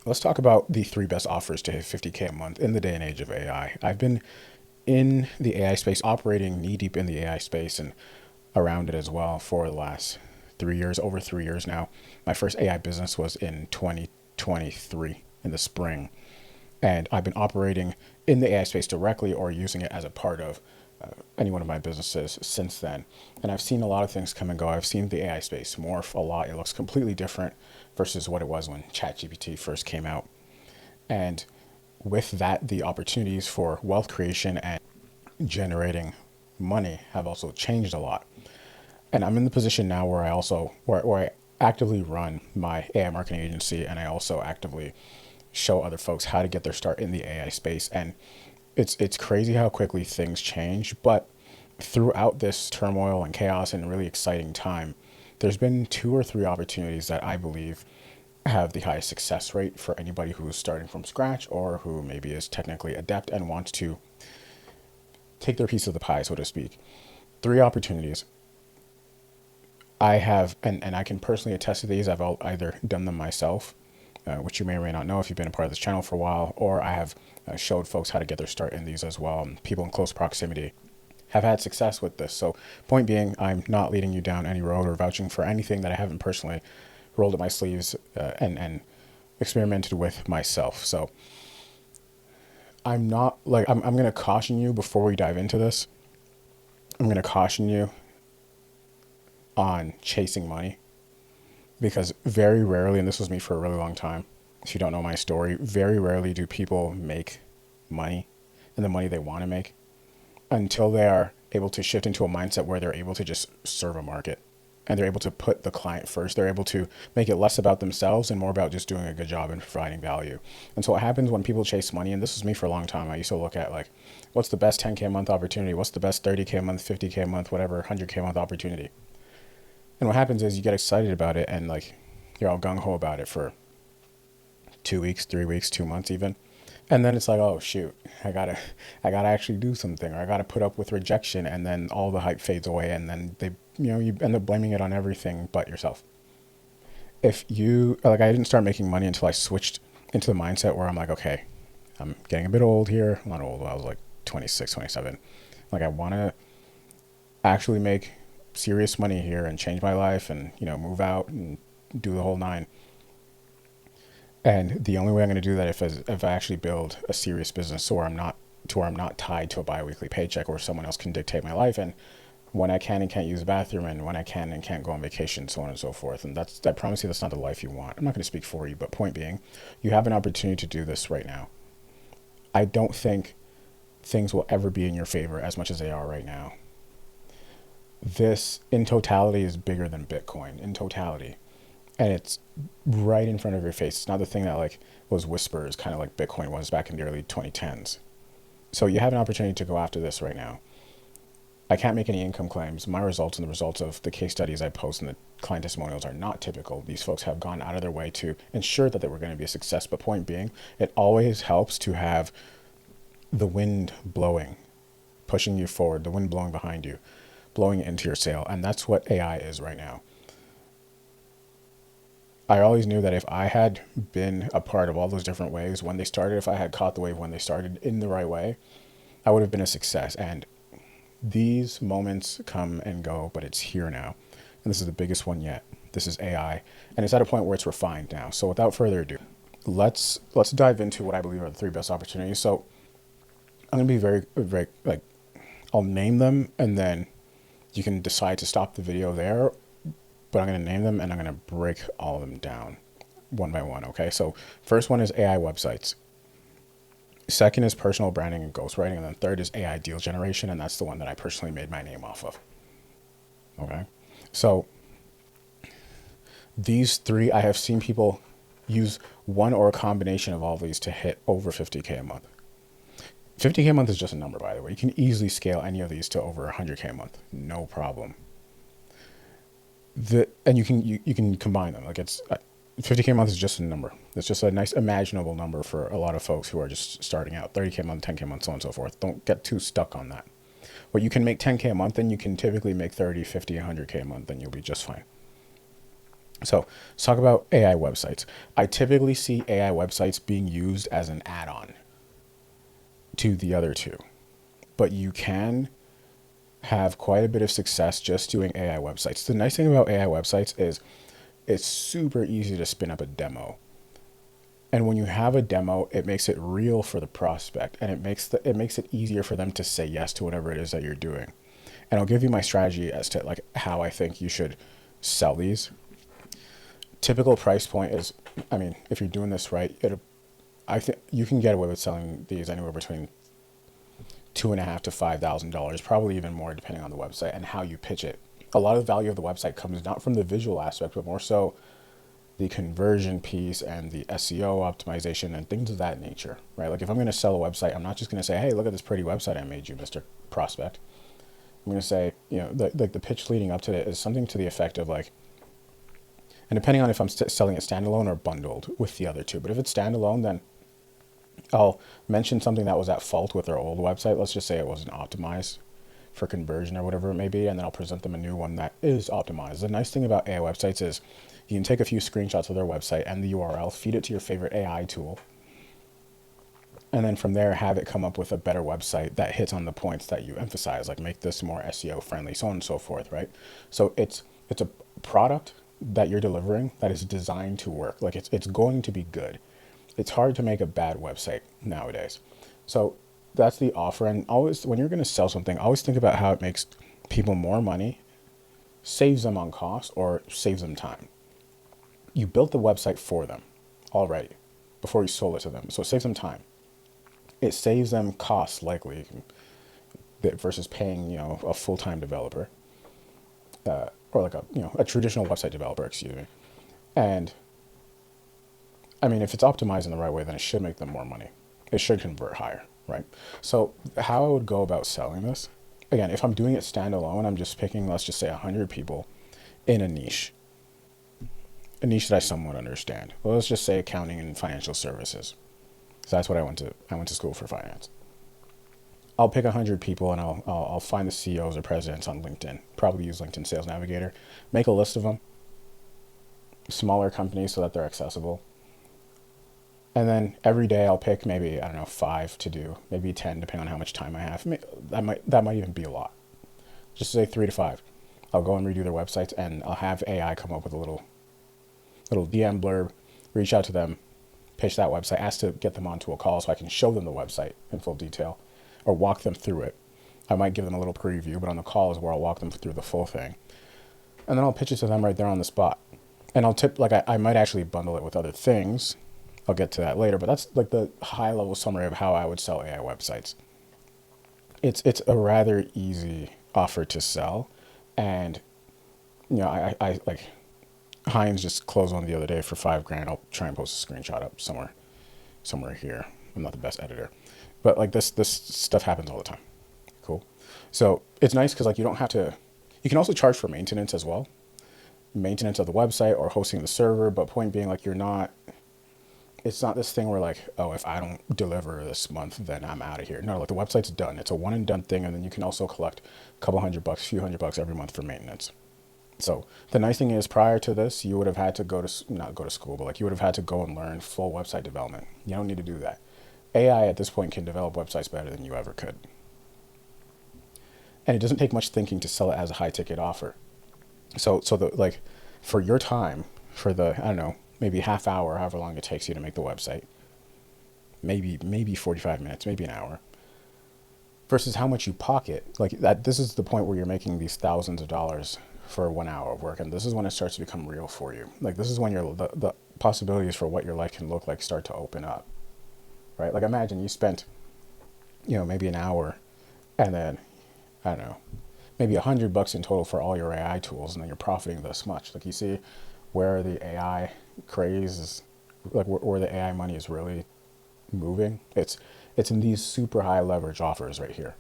Let's talk about the three best offers to hit 50K a month in the day and age of AI. I've been in the AI space, operating knee deep in the AI space and around it as well for the last 3 years, over 3 years now. My first AI business was in 2023 in the spring. And I've been operating in the AI space directly or using it as a part of any one of my businesses since then. And I've seen a lot of things come and go. I've seen the AI space morph a lot. It looks completely different versus what it was when ChatGPT first came out. And with that, the opportunities for wealth creation and generating money have also changed a lot. And I'm in the position now where I actively run my AI marketing agency, and I also actively show other folks how to get their start in the AI space. And it's crazy how quickly things change, but throughout this turmoil and chaos and really exciting time, there's been two or three opportunities that I believe have the highest success rate for anybody who's starting from scratch or who maybe is technically adept and wants to take their piece of the pie, so to speak. Three opportunities I have, and I can personally attest to these. I've either done them myself, which you may or may not know if you've been a part of this channel for a while, or I have showed folks how to get their start in these as well. People in close proximity have had success with this. So point being, I'm not leading you down any road or vouching for anything that I haven't personally rolled up my sleeves and experimented with myself. So I'm not like, I'm going to caution you before we dive into this. I'm going to caution you on chasing money, because very rarely, and this was me for a really long time, if you don't know my story, very rarely do people make money and the money they want to make until they are able to shift into a mindset where they're able to just serve a market and they're able to put the client first. They're able to make it less about themselves and more about just doing a good job and providing value. And so what happens when people chase money, and this was me for a long time, I used to look at like, what's the best 10K a month opportunity? What's the best 30K a month, 50K a month, whatever, 100K a month opportunity? And what happens is you get excited about it and like you're all gung-ho about it for 2 weeks, 3 weeks, 2 months even. And then it's like, oh shoot, I gotta actually do something, or I gotta put up with rejection, and then all the hype fades away, and then you end up blaming it on everything but yourself. If you like, I didn't start making money until I switched into the mindset where I'm like, okay, I'm getting a bit old here. I'm not old. I was like 26, 27. Like I want to actually make serious money here and change my life and, move out and do the whole nine. And the only way I'm going to do that if I actually build a serious business where I'm not tied to a biweekly paycheck where someone else can dictate my life, and when I can and can't use the bathroom, and when I can and can't go on vacation, so on and so forth. And I promise you, that's not the life you want. I'm not going to speak for you, but point being, you have an opportunity to do this right now. I don't think things will ever be in your favor as much as they are right now. This in totality is bigger than Bitcoin in totality. And it's right in front of your face. It's not the thing that like was whispers, kind of like Bitcoin was back in the early 2010s. So you have an opportunity to go after this right now. I can't make any income claims. My results and the results of the case studies I post and the client testimonials are not typical. These folks have gone out of their way to ensure that they were going to be a success. But point being, it always helps to have the wind blowing, pushing you forward, the wind blowing behind you, blowing into your sail. And that's what AI is right now. I always knew that if I had been a part of all those different waves when they started, if I had caught the wave when they started in the right way, I would have been a success. And these moments come and go, but it's here now. And this is the biggest one yet. This is AI. And it's at a point where it's refined now. So without further ado, let's dive into what I believe are the three best opportunities. So I'm going to be very, very, like, I'll name them and then you can decide to stop the video there, but I'm going to name them and I'm going to break all of them down one by one. Okay. So first one is AI websites. Second is personal branding and ghostwriting. And then third is AI deal generation. And that's the one that I personally made my name off of. Okay. So these three, I have seen people use one or a combination of all of these to hit over 50K a month. 50K a month is just a number, by the way. You can easily scale any of these to over 100K a month. No problem. And you can combine them. Like 50K a month is just a number. It's just a nice imaginable number for a lot of folks who are just starting out. 30K a month, 10K a month, so on and so forth. Don't get too stuck on that. But you can make 10K a month, then you can typically make 30, 50, 100K a month, and you'll be just fine. So let's talk about AI websites. I typically see AI websites being used as an add-on to the other two, but you can have quite a bit of success just doing AI websites. The nice thing about AI websites is it's super easy to spin up a demo. And when you have a demo, it makes it real for the prospect, and it makes it easier for them to say yes to whatever it is that you're doing. And I'll give you my strategy as to like how I think you should sell these. Typical price point is, I mean, if you're doing this right, I think you can get away with selling these anywhere between $2,500 to $5,000, probably even more depending on the website and how you pitch it. A lot of the value of the website comes not from the visual aspect, but more so the conversion piece and the SEO optimization and things of that nature, right? Like if I'm going to sell a website, I'm not just going to say, hey, look at this pretty website I made you, Mr. Prospect. I'm going to say, the pitch leading up to it is something to the effect of like, and depending on if I'm selling it standalone or bundled with the other two, but if it's standalone, then I'll mention something that was at fault with their old website. Let's just say it wasn't optimized for conversion or whatever it may be, and then I'll present them a new one that is optimized. The nice thing about AI websites is you can take a few screenshots of their website and the URL, feed it to your favorite AI tool, and then from there have it come up with a better website that hits on the points that you emphasize, like make this more SEO friendly, so on and so forth, right? So it's a product that you're delivering that is designed to work. Like it's going to be good. It's hard to make a bad website nowadays. So that's the offer. And always, when you're going to sell something, always think about how it makes people more money, saves them on cost, or saves them time. You built the website for them already before you sold it to them. So it saves them time. It saves them costs likely versus paying, a full-time developer or like a traditional website developer, excuse me. And I mean, if it's optimized in the right way, then it should make them more money. It should convert higher, right? So how I would go about selling this, again, if I'm doing it standalone, I'm just picking, let's just say 100 people in a niche that I somewhat understand. Well, let's just say accounting and financial services. So that's what I went to school for, finance. I'll pick 100 people and I'll find the CEOs or presidents on LinkedIn, probably use LinkedIn Sales Navigator, make a list of them, smaller companies so that they're accessible. And then every day I'll pick maybe, 5 to do, maybe 10, depending on how much time I have. That might even be a lot. Just say 3 to 5. I'll go and redo their websites and I'll have AI come up with a little DM blurb, reach out to them, pitch that website, ask to get them onto a call so I can show them the website in full detail or walk them through it. I might give them a little preview, but on the call is where I'll walk them through the full thing. And then I'll pitch it to them right there on the spot. And I'll I might actually bundle it with other things. I'll get to that later, but that's like the high level summary of how I would sell AI websites. It's a rather easy offer to sell. And, I like Heinz just closed one the other day for $5,000. I'll try and post a screenshot up somewhere here. I'm not the best editor, but like this stuff happens all the time. Cool. So it's nice because like you don't have to, you can also charge for maintenance as well. Maintenance of the website or hosting the server. But point being, like it's not this thing where like, oh, if I don't deliver this month, then I'm out of here. No, like the website's done. It's a one and done thing. And then you can also collect a couple $100, few $100 every month for maintenance. So the nice thing is prior to this, you would have had to not go to school, but like you would have had to go and learn full website development. You don't need to do that. AI at this point can develop websites better than you ever could. And it doesn't take much thinking to sell it as a high ticket offer. So for your time, for the, I don't know, maybe half hour, however long it takes you to make the website, maybe 45 minutes, maybe an hour, versus how much you pocket. Like that, this is the point where you're making these thousands of dollars for 1 hour of work. And this is when it starts to become real for you. Like this is when the possibilities for what your life can look like start to open up, right? Like imagine you spent, maybe an hour and then, I don't know, maybe $100 in total for all your AI tools. And then you're profiting this much. Like you see where the AI craze is, like where the AI money is really moving. It's in these super high leverage offers right here,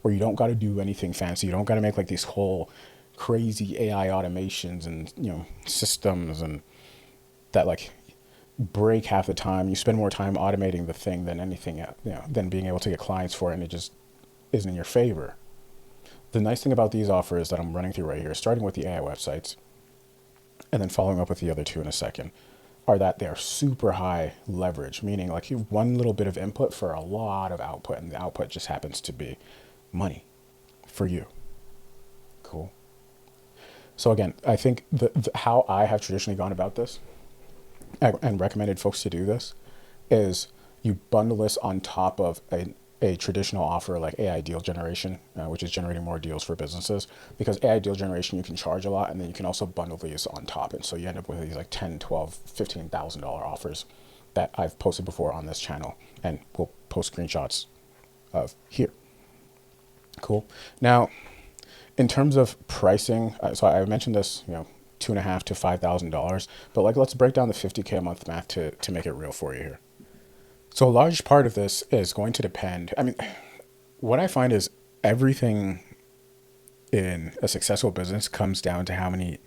where you don't got to do anything fancy. You don't got to make like these whole crazy AI automations and systems and that like break half the time. You spend more time automating the thing than anything than being able to get clients for it, and it just isn't in your favor. The nice thing about these offers that I'm running through right here, starting with the AI websites, and then following up with the other two in a second, are that they're super high leverage, meaning like you one little bit of input for a lot of output, and the output just happens to be money for you. Cool. So again, I think how I have traditionally gone about this and recommended folks to do this is you bundle this on top of a traditional offer like AI deal generation, which is generating more deals for businesses. Because AI deal generation, you can charge a lot, and then you can also bundle these on top. And so you end up with these like 10, 12, $15,000 offers that I've posted before on this channel, and we'll post screenshots of here. Cool. Now, in terms of pricing, so I mentioned this, $2,500 to $5,000, but like, let's break down the 50K a month math to make it real for you here. So a large part of this is going to depend. I mean, what I find is everything in a successful business comes down to how many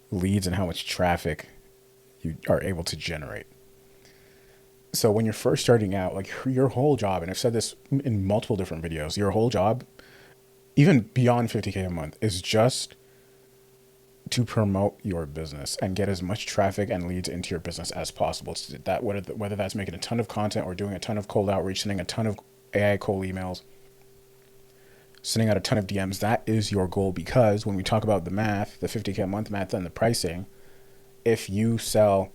leads and how much traffic you are able to generate. So when you're first starting out, like your whole job, and I've said this in multiple different videos, your whole job, even beyond 50K a month, is just to promote your business and get as much traffic and leads into your business as possible. So that whether that's making a ton of content or doing a ton of cold outreach, sending a ton of AI cold emails, sending out a ton of DMs, that is your goal. Because when we talk about the math, the 50K a month math and the pricing, if you sell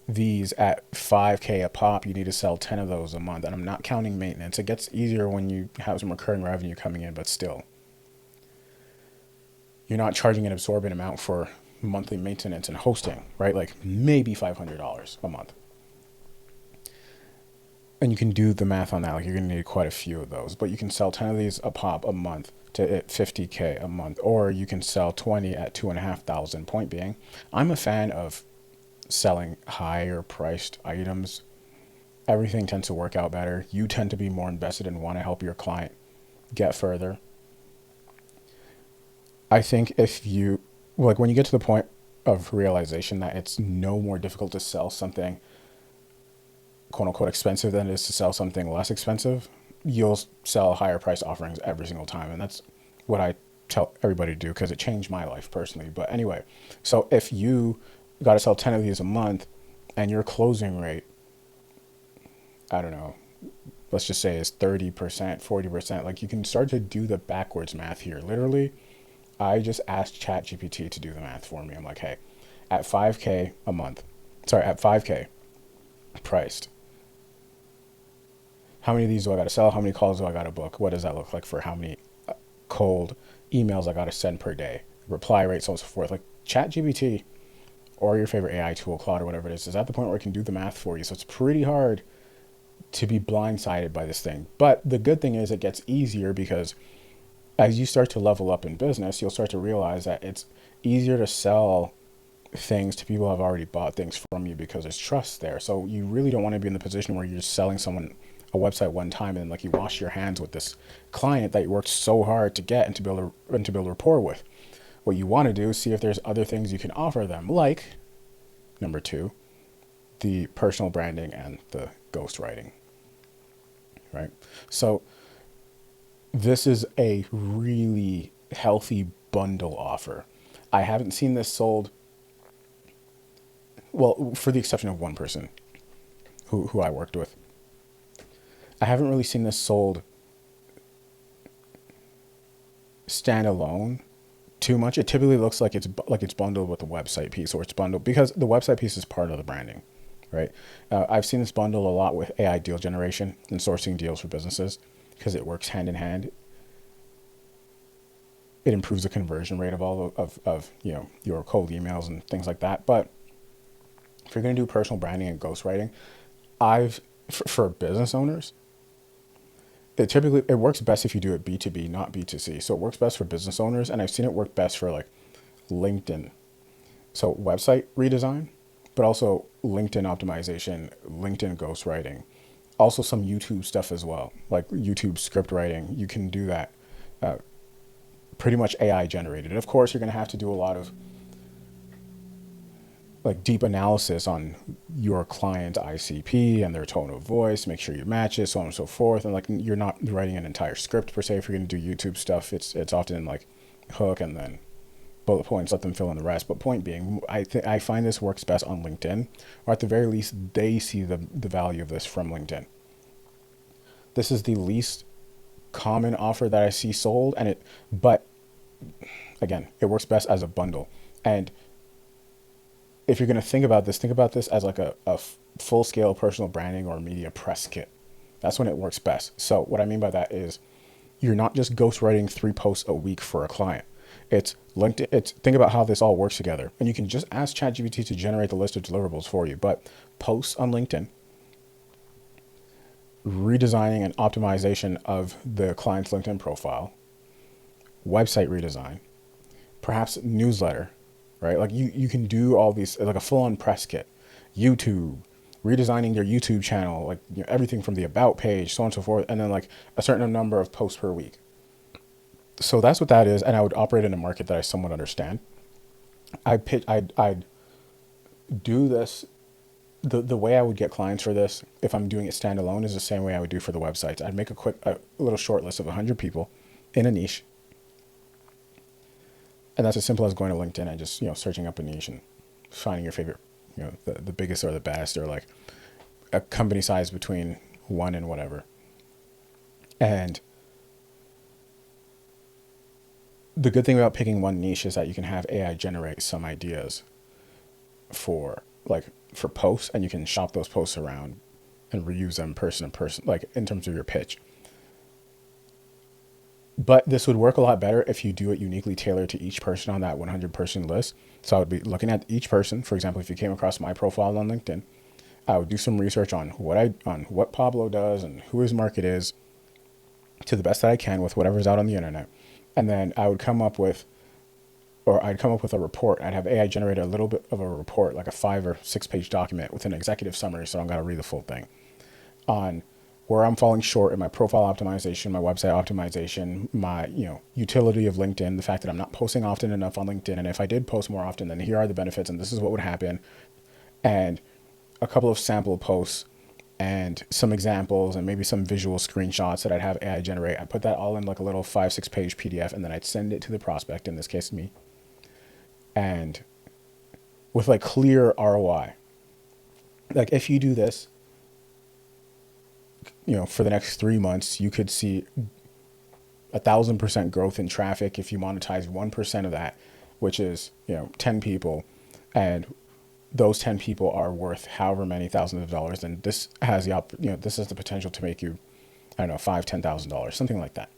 these at 5K a pop, you need to sell 10 of those a month. And I'm not counting maintenance. It gets easier when you have some recurring revenue coming in, but still, you're not charging an absorbent amount for monthly maintenance and hosting, right? Like maybe $500 a month. And you can do the math on that. Like you're going to need quite a few of those, but you can sell 10 of these a pop a month to 50K a month, or you can sell 20 at 2,500. Point being, I'm a fan of selling higher priced items. Everything tends to work out better. You tend to be more invested and want to help your client get further. I think if you, like, when you get to the point of realization that it's no more difficult to sell something quote unquote expensive than it is to sell something less expensive, you'll sell higher price offerings every single time. And that's what I tell everybody to do, because it changed my life personally. But anyway, so if you got to sell 10 of these a month and your closing rate, I don't know, let's just say is 30%, 40%, like you can start to do the backwards math here. Literally, I just asked ChatGPT to do the math for me. I'm like, hey, at 5K a month, at 5K priced, how many of these do I got to sell? How many calls do I got to book? What does that look like for how many cold emails I got to send per day? Reply rate, so on and so forth. Like ChatGPT or your favorite AI tool, Claude or whatever it is at the point where it can do the math for you. So it's pretty hard to be blindsided by this thing. But the good thing is it gets easier, because as you start to level up in business, you'll start to realize that it's easier to sell things to people who have already bought things from you, because there's trust there. So you really don't want to be in the position where you're just selling someone a website one time and like you wash your hands with this client that you worked so hard to get and to build rapport with. What you want to do is see if there's other things you can offer them, like number 2, the personal branding and the ghostwriting, right? So this is a really healthy bundle offer. I haven't seen this sold, well, for the exception of one person who I worked with. I haven't really seen this sold standalone too much. It typically looks like it's bundled with the website piece, or it's bundled because the website piece is part of the branding, right? I've seen this bundle a lot with AI deal generation and sourcing deals for businesses, because it works hand in hand. It improves the conversion rate of all of your cold emails and things like that. But if you're going to do personal branding and ghostwriting, for business owners, it works best if you do it B2B, not B2C. So it works best for business owners, and I've seen it work best for like LinkedIn. So website redesign, but also LinkedIn optimization, LinkedIn ghostwriting, also some YouTube stuff as well, like YouTube script writing. You can do that pretty much AI generated. And of course, you're going to have to do a lot of like deep analysis on your client ICP and their tone of voice, make sure you match it, so on and so forth. And like, you're not writing an entire script per se. If you're going to do YouTube stuff, it's often like hook and then bullet points, let them fill in the rest. But point being, I find this works best on LinkedIn, or at the very least, they see the value of this from LinkedIn. This is the least common offer that I see sold, but again, it works best as a bundle. And if you're going to think about this as like a full-scale personal branding or media press kit. That's when it works best. So what I mean by that is you're not just ghostwriting 3 posts a week for a client. It's LinkedIn. Think about how this all works together. And you can just ask ChatGPT to generate the list of deliverables for you. But posts on LinkedIn, redesigning and optimization of the client's LinkedIn profile, website redesign, perhaps newsletter, right? Like you can do all these, like a full-on press kit. YouTube, redesigning your YouTube channel, like everything from the about page, so on and so forth, and then like a certain number of posts per week. So that's what that is, and I would operate in a market that I somewhat understand. I'd do this. The way I would get clients for this, if I'm doing it standalone, is the same way I would do for the websites. I'd make a little short list of 100 people in a niche, and that's as simple as going to LinkedIn and just searching up a niche and finding your favorite, the biggest or the best, or like a company size between 1 and whatever. And the good thing about picking one niche is that you can have AI generate some ideas for posts, and you can shop those posts around and reuse them person to person, like in terms of your pitch. But this would work a lot better if you do it uniquely tailored to each person on that 100 person list. So I would be looking at each person. For example, if you came across my profile on LinkedIn, I would do some research on what Pablo does and who his market is, to the best that I can with whatever's out on the internet. And then I'd come up with a report. I'd have AI generate a little bit of a report, like a 5 or 6 page document with an executive summary, so I don't got to read the full thing, on where I'm falling short in my profile optimization, my website optimization, my utility of LinkedIn, the fact that I'm not posting often enough on LinkedIn, and if I did post more often, then here are the benefits, and this is what would happen, and a couple of sample posts and some examples and maybe some visual screenshots that I'd have AI generate. I put that all in like a little 5-6 page PDF, and then I'd send it to the prospect, in this case me, and with like clear ROI. Like if you do this, for the next 3 months, you could see 1,000% growth in traffic if you monetize 1% of that, which is 10 people, and those 10 people are worth however many thousands of dollars. And this has this has the potential to make you, I don't know, $5,000-$10,000, something like that.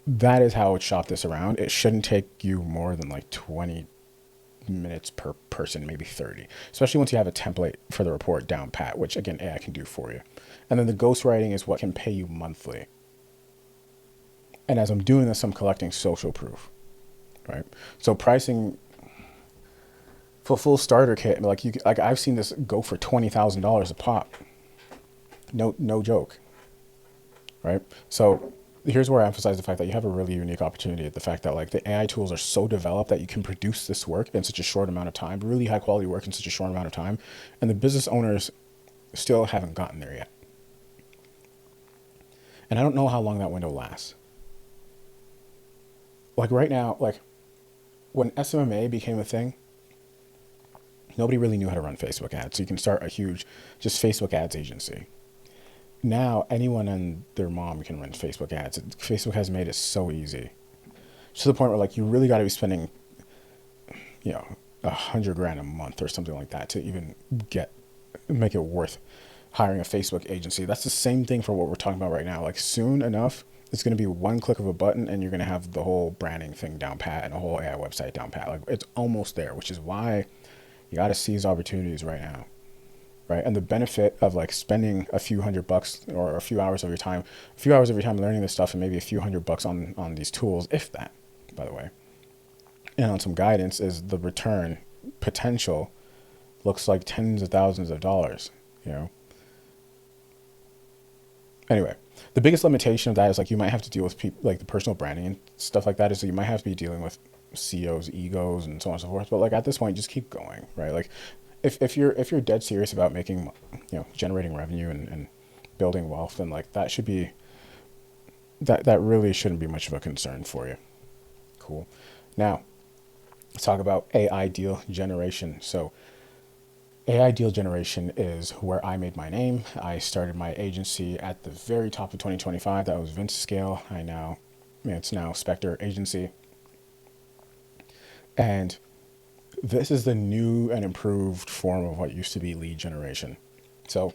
That is how I would shop this around. It shouldn't take you more than like 20 minutes per person, maybe 30, especially once you have a template for the report down pat, which again, AI can do for you. And then the ghostwriting is what can pay you monthly. And as I'm doing this, I'm collecting social proof, right? So pricing for full starter kit, like I've seen this go for $20,000 a pop. No joke, right? So here's where I emphasize the fact that you have a really unique opportunity, at the fact that like the AI tools are so developed that you can produce this work in such a short amount of time, really high quality work in such a short amount of time. And the business owners still haven't gotten there yet. And I don't know how long that window lasts. Like right now, like when SMMA became a thing, nobody really knew how to run Facebook ads. So you can start a huge just Facebook ads agency. Now anyone and their mom can run Facebook ads. Facebook has made it so easy, to the point where like you really got to be spending, $100,000 a month or something like that to even make it worth hiring a Facebook agency. That's the same thing for what we're talking about right now. Like soon enough, it's going to be one click of a button and you're going to have the whole branding thing down pat and a whole AI website down pat. Like it's almost there, which is why you got to seize opportunities right now. Right. And the benefit of like spending a few $100 or a few hours of your time learning this stuff, and maybe a few $100 on these tools, if that, by the way, and on some guidance, is the return potential looks like tens of thousands of dollars, Anyway, the biggest limitation of that is like you might have to deal with people, like the personal branding and stuff like that, is that you might have to be dealing with CEOs' egos and so on and so forth. But like at this point, just keep going, right? Like if you're dead serious about making, generating revenue and building wealth, then like that should be, that really shouldn't be much of a concern for you. Cool. Now, Let's talk about AI deal generation. So AI deal generation is where I made my name. I started my agency at the very top of 2025. That was Vince Scale. It's now Spectre Agency. And this is the new and improved form of what used to be lead generation. So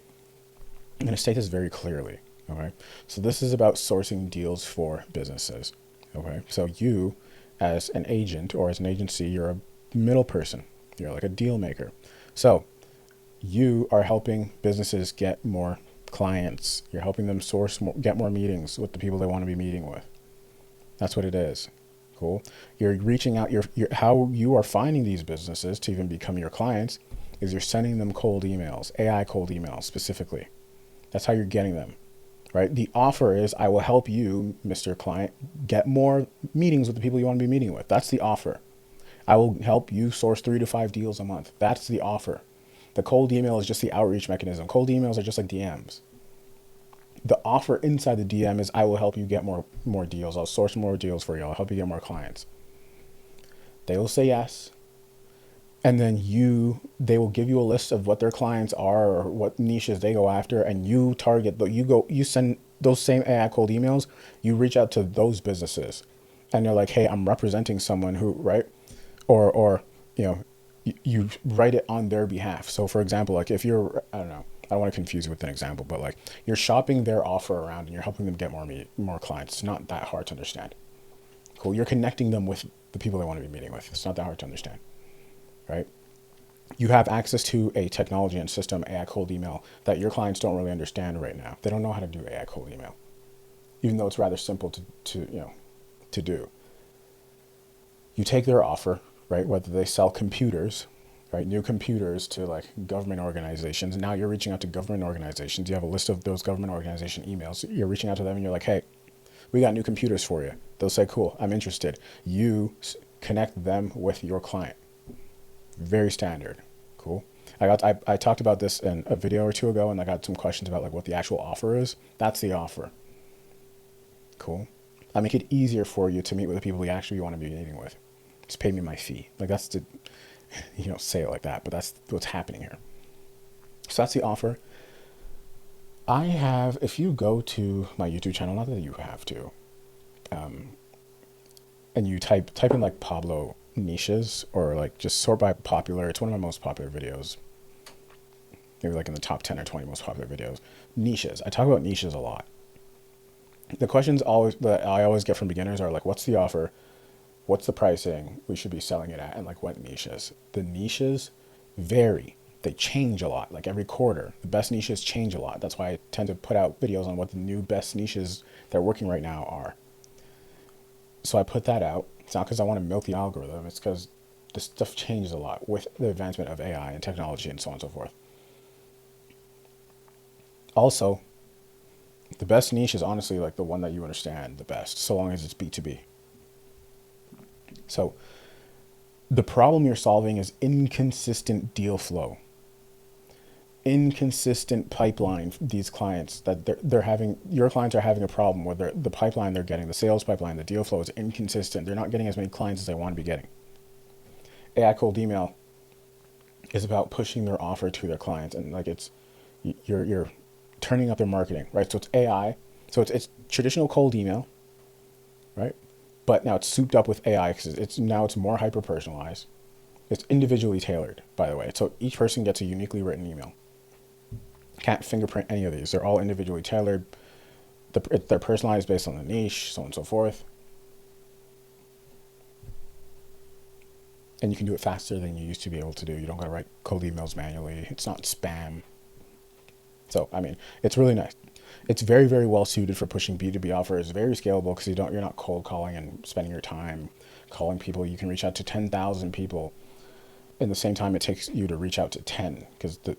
I'm going to state this very clearly. Okay. So this is about sourcing deals for businesses. Okay. So you, as an agent or as an agency, you're a middle person. You're like a deal maker. So you are helping businesses get more clients. You're helping them get more meetings with the people they want to be meeting with. That's what it is. Cool. You're reaching out. How you are finding these businesses to even become your clients is you're sending them cold emails, AI cold emails specifically. That's how you're getting them, right? The offer is I will help you, Mr. Client, get more meetings with the people you want to be meeting with. That's the offer. I will help you source 3 to 5 deals a month. That's the offer. The cold email is just the outreach mechanism. Cold emails are just like DMs. The offer inside the DM is I will help you get more deals. I'll source more deals for you. I'll help you get more clients. They will say yes. And then they will give you a list of what their clients are or what niches they go after, and you target, you send those same AI cold emails, you reach out to those businesses and you're like, hey, I'm representing someone who, right? Or you write it on their behalf. So for example, like if you're, I don't know, I don't want to confuse you with an example, but like you're shopping their offer around and you're helping them get more clients. It's not that hard to understand. Cool. You're connecting them with the people they want to be meeting with. It's not that hard to understand, right? You have access to a technology and system, AI cold email, that your clients don't really understand right now. They don't know how to do AI cold email, even though it's rather simple to do. You take their offer, right? Whether they sell computers, right? New computers to like government organizations. Now you're reaching out to government organizations. You have a list of those government organization emails. You're reaching out to them and you're like, hey, we got new computers for you. They'll say, cool, I'm interested. You connect them with your client. Very standard. Cool. I talked about this in a video or two ago, and I got some questions about like what the actual offer is. That's the offer. Cool. I make it easier for you to meet with the people you actually want to be meeting with. Just pay me my fee. Like that's the, say it like that, but that's what's happening here. So that's the offer. If you go to my YouTube channel, not that you have to, and you type in like Pablo niches or like just sort by popular. It's one of my most popular videos. Maybe like in the top 10 or 20 most popular videos. Niches. I talk about niches a lot. The questions that I always get from beginners are like, what's the offer? What's the pricing we should be selling it at? And like what niches? The niches vary. They change a lot, like every quarter. The best niches change a lot. That's why I tend to put out videos on what the new best niches that are working right now are. So I put that out. It's not because I want to milk the algorithm. It's because this stuff changes a lot with the advancement of AI and technology and so on and so forth. Also, the best niche is honestly like the one that you understand the best, so long as it's B2B. So the problem you're solving is inconsistent deal flow, inconsistent pipeline. These clients that they're having, your clients are having a problem where the pipeline they're getting, the sales pipeline, the deal flow is inconsistent. They're not getting as many clients as they want to be getting. AI cold email is about pushing their offer to their clients, and like you're turning up their marketing, right? So it's AI, so it's traditional cold email, right? But now it's souped up with AI because it's more hyper personalized. It's individually tailored, by the way. So each person gets a uniquely written email. Can't fingerprint any of these. They're all individually tailored. They're personalized based on the niche, so on and so forth. And you can do it faster than you used to be able to do. You don't got to write cold emails manually. It's not spam. So, I mean, it's really nice. It's very, very well suited for pushing B2B offers. Very scalable because you're not cold calling and spending your time calling people. You can reach out to 10,000 people in the same time it takes you to reach out to 10, because the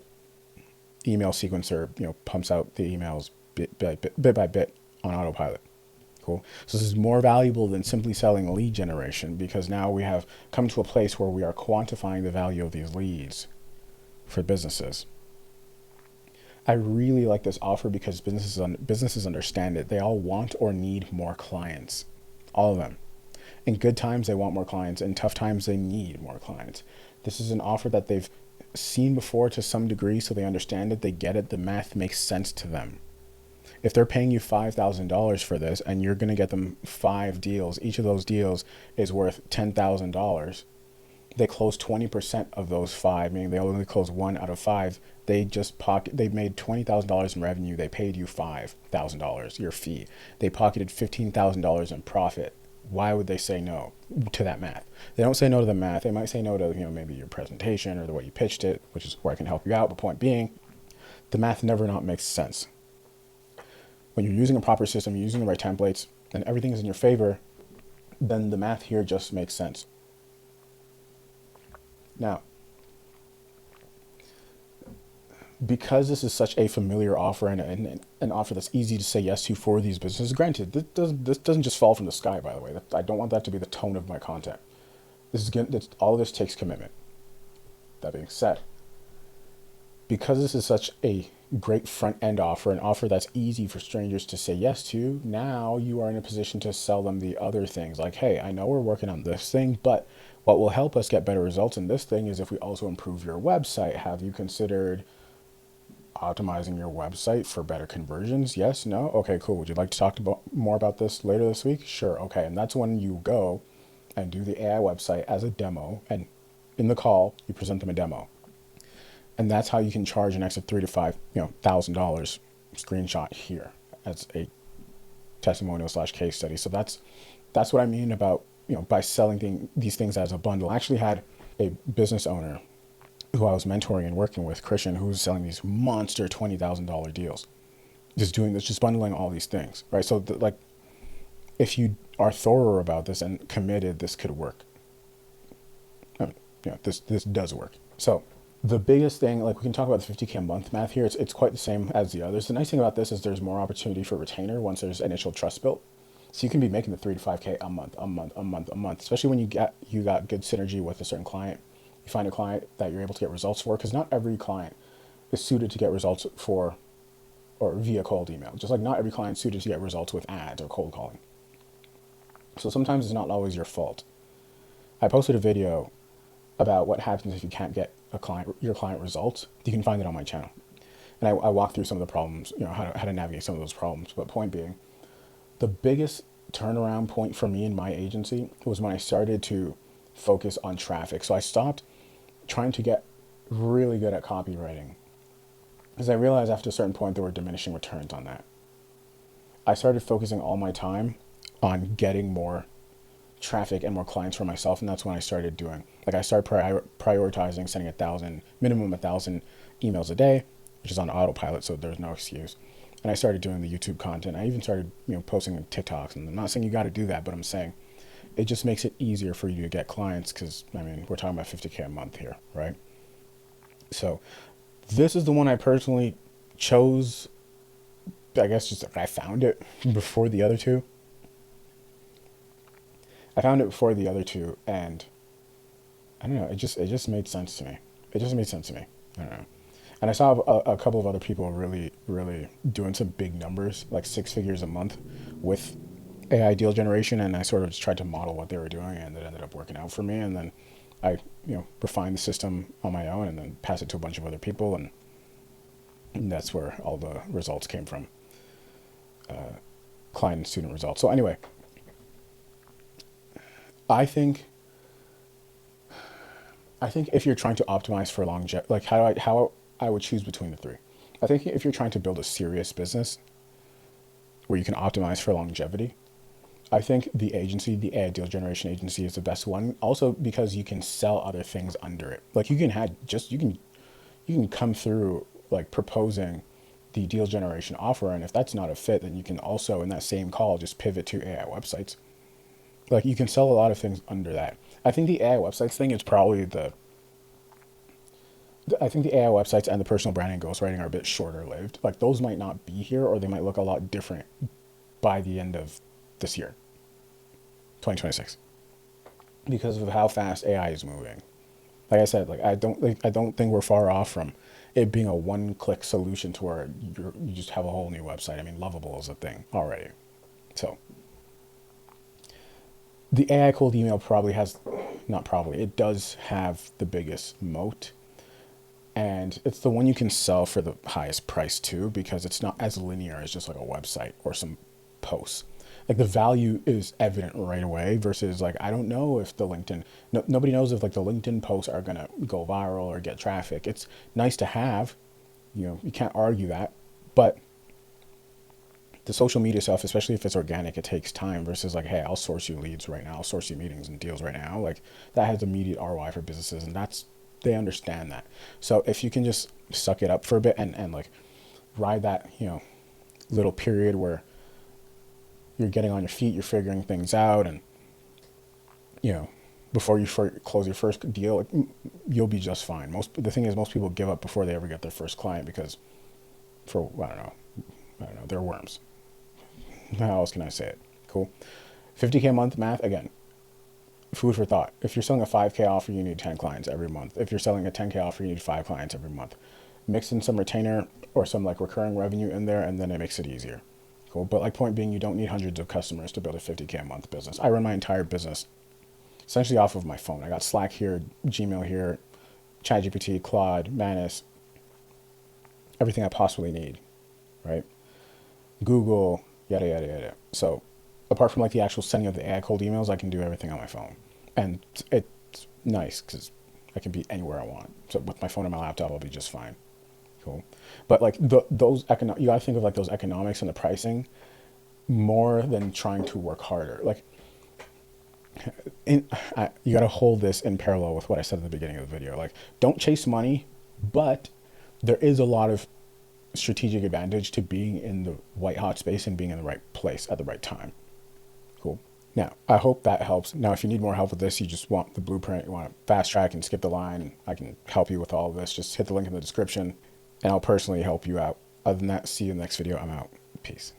email sequencer, pumps out the emails bit by bit on autopilot. Cool. So this is more valuable than simply selling lead generation, because now we have come to a place where we are quantifying the value of these leads for businesses. I really like this offer because businesses understand it. They all want or need more clients, all of them, In good times, they want more clients. In tough times, they need more clients. This is an offer that they've seen before to some degree, so they understand it, they get it, the math makes sense to them. If they're paying you $5,000 for this and you're going to get them 5 deals, each of those deals is worth $10,000. They close 20% of those 5, meaning they only close 1 out of 5. They made $20,000 in revenue. They paid you $5,000, your fee. They pocketed $15,000 in profit. Why would they say no to that math? They don't say no to the math. They might say no to, maybe your presentation or the way you pitched it, which is where I can help you out. But point being, the math never not makes sense. When you're using a proper system, you're using the right templates, and everything is in your favor, then the math here just makes sense. Now, because this is such a familiar offer and an offer that's easy to say yes to for these businesses, granted, this doesn't just fall from the sky, by the way. I don't want that to be the tone of my content. All of this takes commitment. That being said, because this is such a great front-end offer, an offer that's easy for strangers to say yes to, now you are in a position to sell them the other things. Like, hey, I know we're working on this thing, but what will help us get better results in this thing is if we also improve your website. Have you considered optimizing your website for better conversions? Yes? No? Okay, cool. Would you like to talk more about this later this week? Sure. Okay. And that's when you go and do the AI website as a demo, and in the call, you present them a demo. And that's how you can charge an extra $3,000 to $5,000 screenshot here as a testimonial / case study. So that's what I mean about, by selling these things as a bundle. I actually had a business owner who I was mentoring and working with, Christian, who was selling these monster $20,000 deals, just bundling all these things, right? So if you are thorough about this and committed, this could work. This does work. So the biggest thing, we can talk about the 50K a month math here. It's quite the same as the others. The nice thing about this is there's more opportunity for retainer once there's initial trust built. So you can be making the 3 to 5K a month, especially when you got good synergy with a certain client. You find a client that you're able to get results for, because not every client is suited to get results for or via cold email. Just like not every client is suited to get results with ads or cold calling. So sometimes it's not always your fault. I posted a video about what happens if you can't get your client results. You can find it on my channel. And I walk through some of the problems, how to navigate some of those problems. But point being, the biggest turnaround point for me in my agency was when I started to focus on traffic. So I stopped trying to get really good at copywriting, because I realized after a certain point there were diminishing returns on that. I started focusing all my time on getting more traffic and more clients for myself, and that's when I started doing, I started prioritizing sending minimum 1,000 emails a day, which is on autopilot, so there's no excuse. And I started doing the YouTube content. I even started posting TikToks, and I'm not saying you got to do that, but I'm saying it just makes it easier for you to get clients, because we're talking about 50K a month here, right? So this is the one I personally chose. I guess just I found it before the other two. And I don't know, it just made sense to me. I don't know. And I saw a couple of other people really, really doing some big numbers, like 6 figures a month with AI deal generation, and I sort of just tried to model what they were doing, and it ended up working out for me. And then I, refined the system on my own and then passed it to a bunch of other people, and that's where all the results came from, client and student results. So anyway, I think if you're trying to optimize for longevity, how I would choose between the three. I think if you're trying to build a serious business where you can optimize for longevity, I think the AI deal generation agency is the best one. Also because you can sell other things under it. You can come through proposing the deal generation offer, and if that's not a fit, then you can also in that same call just pivot to AI websites. You can sell a lot of things under that. I think the AI websites thing is probably I think the AI websites and the personal branding ghostwriting are a bit shorter lived. Those might not be here, or they might look a lot different by the end of this year, 2026, because of how fast AI is moving. Like I said, I don't think we're far off from it being a one-click solution to where you just have a whole new website. Lovable is a thing already. So The AI cold email probably has, not probably, it does have the biggest moat. And it's the one you can sell for the highest price too, because it's not as linear as just like a website or some posts. Like the value is evident right away versus like, I don't know if the LinkedIn, no, nobody knows if like the LinkedIn posts are going to go viral or get traffic. It's nice to have, you can't argue that. But the social media stuff, especially if it's organic, it takes time versus like, hey, I'll source you leads right now. I'll source you meetings and deals right now. Like that has immediate ROI for businesses, and they understand that. So if you can just suck it up for a bit and like ride that, little period where you're getting on your feet, you're figuring things out, and, you know, before you close your first deal, you'll be just fine. The thing is, most people give up before they ever get their first client because I don't know, they're worms. How else can I say it? Cool. 50K a month math, again, food for thought. If you're selling a 5K offer, you need 10 clients every month. If you're selling a 10K offer, you need 5 clients every month. Mix in some retainer or some like recurring revenue in there, and then it makes it easier. Cool. But like point being, you don't need hundreds of customers to build a 50K a month business. I run my entire business essentially off of my phone. I got Slack here, Gmail here, ChatGPT, Claude, Manus, everything I possibly need, right? Google, yada, yada, yada. So apart from like the actual sending of the AI cold emails, I can do everything on my phone. And it's nice because I can be anywhere I want. So with my phone and my laptop, I'll be just fine. Cool. But like you gotta think of like those economics and the pricing more than trying to work harder. Like you got to hold this in parallel with what I said at the beginning of the video. Like, don't chase money, but there is a lot of strategic advantage to being in the white hot space and being in the right place at the right time. Cool. Now, I hope that helps. Now, if you need more help with this, you just want the blueprint, you want to fast track and skip the line, I can help you with all of this. Just hit the link in the description and I'll personally help you out. Other than that, see you in the next video. I'm out. Peace.